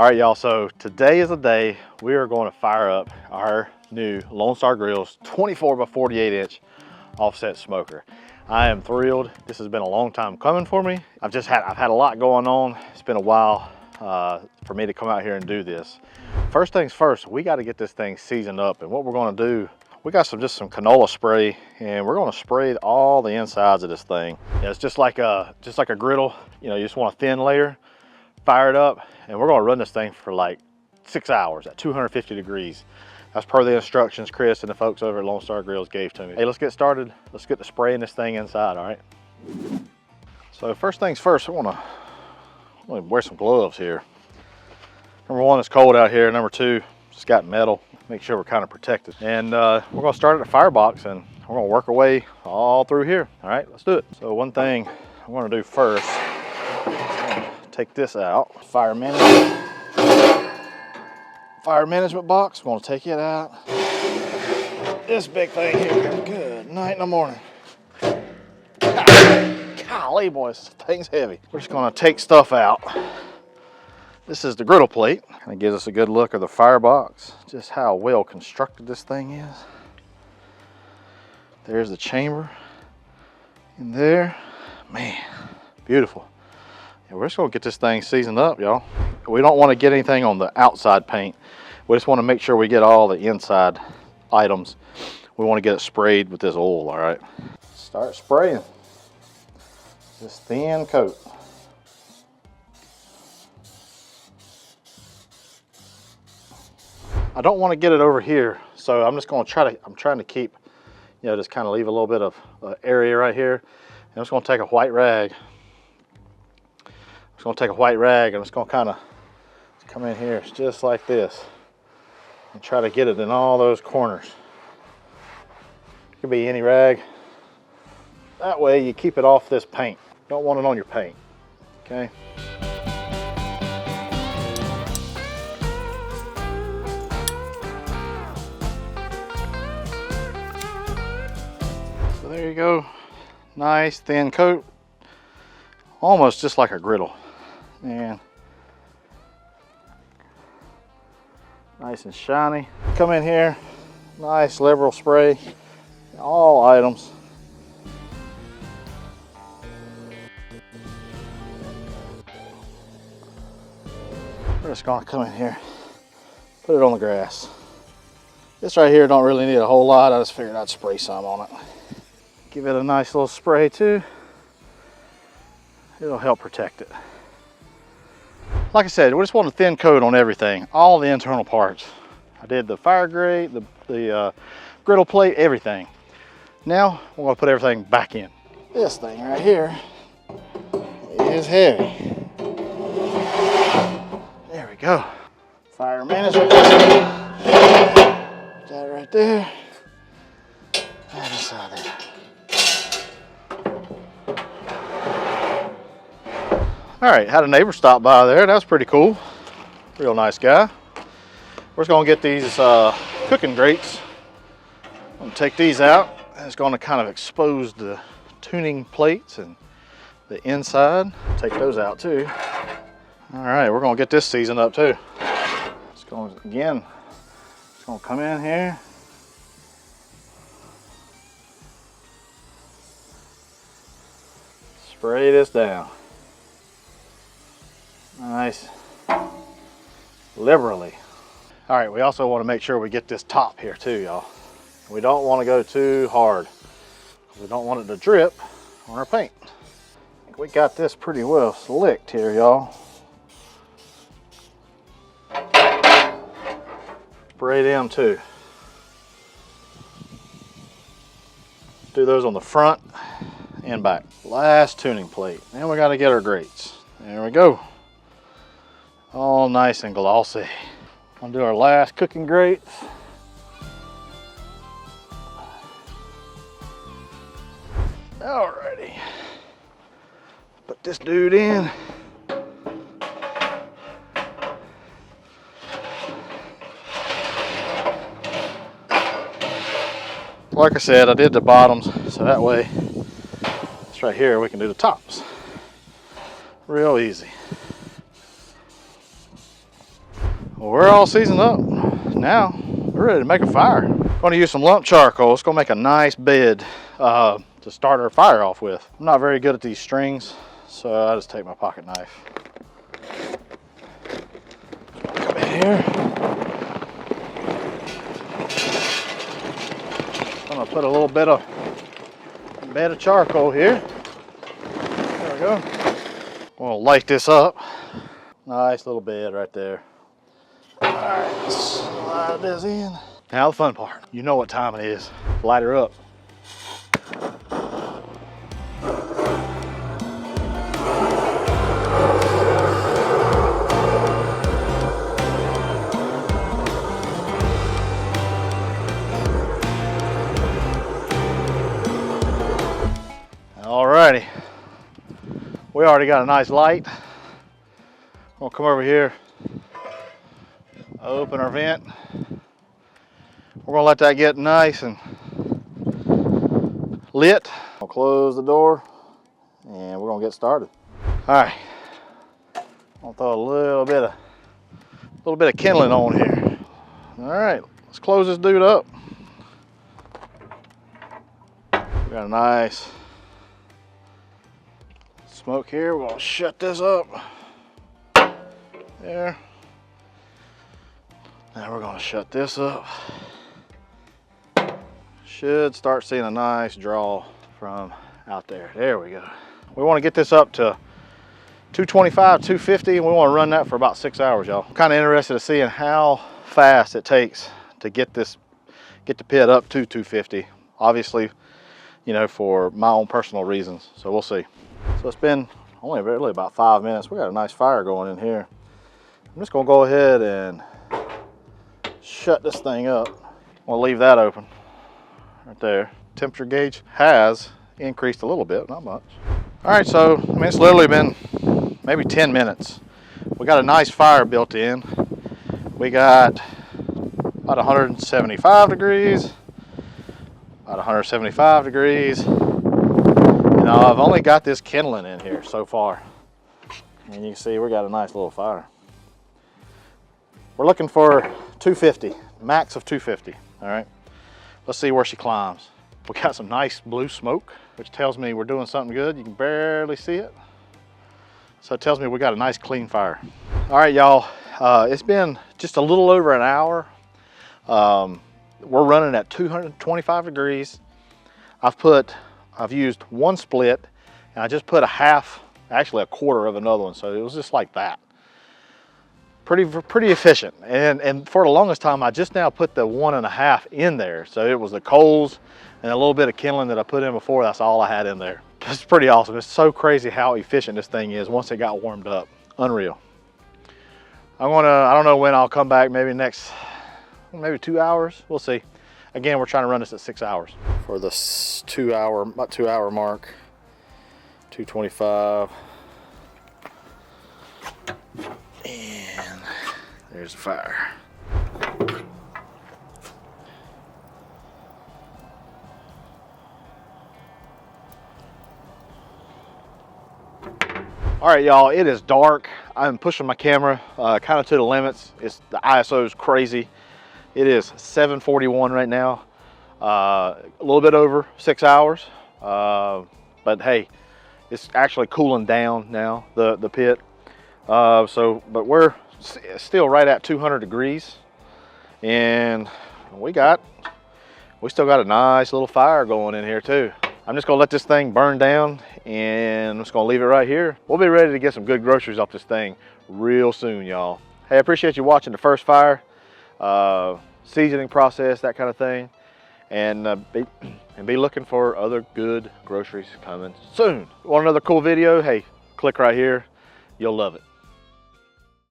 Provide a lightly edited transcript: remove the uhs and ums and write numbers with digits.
All right, y'all, so today is the day we are going to fire up our new Lone Star Grillz 24 by 48 inch offset smoker. I am thrilled. This has been a long time coming for me. I've had a lot going on. It's been a while for me to come out here and do this. First things first, we got to get this thing seasoned up, and what we're going to do, we got just some canola spray, and we're going to spray all the insides of this thing. Yeah, it's just like a griddle. You know, you just want a thin layer. Fire it up, and we're going to run this thing for like 6 hours at 250 degrees. That's per the instructions Chris and the folks over at Lone Star Grillz gave to me. Hey, let's get started. Let's get to spraying this thing inside, all right? So first things first, I want to wear some gloves here. Number one, it's cold out here. Number two, it's got metal. Make sure we're kind of protected. And we're going to start at the firebox, and we're going to work our way all through here. All right, let's do it. So one thing I'm going to do first, take this out. Fire management box, we're gonna take it out. This big thing here, good night in the morning. Golly, boys, this thing's heavy. We're just gonna take stuff out. This is the griddle plate. Kind of gives us a good look of the firebox, just how well constructed this thing is. There's the chamber in there. Man, beautiful. Yeah, we're just gonna get this thing seasoned up, y'all. We don't want to get anything on the outside paint. We just want to make sure we get all the inside items. We want to get it sprayed with this oil, all right? Start spraying. This thin coat. I don't want to get it over here, so I'm just going to I'm trying to keep, you know, just kind of leave a little bit of area right here. And I'm just going to take a white rag. I'm just going to take a white rag, and I'm just going to kind of come in here just like this and try to get it in all those corners. It could be any rag. That way you keep it off this paint. Don't want it on your paint, okay? So there you go. Nice thin coat. Almost just like a griddle. And nice and shiny. Come in here, nice liberal spray, all items. We're just gonna come in here, put it on the grass. This right here don't really need a whole lot. I just figured I'd spray some on it. Give it a nice little spray too. It'll help protect it. Like I said, we just want a thin coat on everything, all the internal parts. I did the fire grate, the griddle plate, everything. Now we're gonna put everything back in. This thing right here is heavy. There we go. Fire management. That right there. And inside there. All right, had a neighbor stop by there. That was pretty cool. Real nice guy. We're just gonna get these cooking grates. I'm gonna take these out. It's gonna kind of expose the tuning plates and the inside. Take those out too. All right, we're gonna get this seasoned up too. It's gonna, again, it's gonna come in here. Spray this down. Nice, liberally. All right, we also want to make sure we get this top here too, y'all. We don't want to go too hard. We don't want it to drip on our paint. I think we got this pretty well slicked here, y'all. Spray them too. Do those on the front and back. Last tuning plate. Then we got to get our grates. There we go. All nice and glossy. We'll do our last cooking grates. Alrighty. Put this dude in. Like I said, I did the bottoms, so that way, this right here, we can do the tops. Real easy. Well, we're all seasoned up. Now we're ready to make a fire. I'm gonna use some lump charcoal. It's gonna make a nice bed to start our fire off with. I'm not very good at these strings, so I just take my pocket knife. Come in here. I'm gonna put a little bit of charcoal here. There we go. We'll light this up. Nice little bed right there. All right, let's slide this in. Now the fun part. You know what time it is. Light her up. Alrighty, we already got a nice light. We'll come over here, open our vent. We're gonna let that get nice and lit. I'll close the door and we're gonna get started. All right, I'll throw a little bit of kindling on here. All right, let's close this dude up. We got a nice smoke here. We're gonna shut this up. There. Now we're gonna shut this up. Should start seeing a nice draw from out there. There we go. We want to get this up to 225, 250, and we want to run that for about 6 hours, y'all. I'm kind of interested in seeing how fast it takes to get the pit up to 250. Obviously, you know, for my own personal reasons. So we'll see. So it's been only really about 5 minutes. We got a nice fire going in here. I'm just gonna go ahead and shut this thing up. We'll leave that open right there. Temperature gauge has increased a little bit, not much. All right, so I mean, it's literally been maybe 10 minutes. We got a nice fire built in. We got about 175 degrees, about 175 degrees. You know, I've only got this kindling in here so far. And you can see we got a nice little fire. We're looking for 250, max of 250, all right? Let's see where she climbs. We got some nice blue smoke, which tells me we're doing something good. You can barely see it. So it tells me we got a nice clean fire. All right, y'all, it's been just a little over an hour. We're running at 225 degrees. I've used one split, and I just put a half, actually a quarter of another one. So it was just like that. Pretty efficient. And for the longest time, I just now put the 1.5 in there. So it was the coals and a little bit of kindling that I put in before. That's all I had in there. It's pretty awesome. It's so crazy how efficient this thing is once it got warmed up. Unreal. I don't know when I'll come back, maybe 2 hours. We'll see. Again, we're trying to run this at 6 hours. For this 2 hour mark, 225. And there's the fire. All right, y'all, it is dark. I'm pushing my camera kind of to the limits. The ISO is crazy. It is 7:41 right now. A little bit over 6 hours, but hey, it's actually cooling down now, the pit. But we're still right at 200 degrees, and we still got a nice little fire going in here too. I'm just gonna let this thing burn down, and I'm just gonna leave it right here. We'll be ready to get some good groceries off this thing real soon, y'all. Hey, I appreciate you watching the first fire, seasoning process, that kind of thing, and be looking for other good groceries coming soon. Want another cool video? Hey, click right here. You'll love it.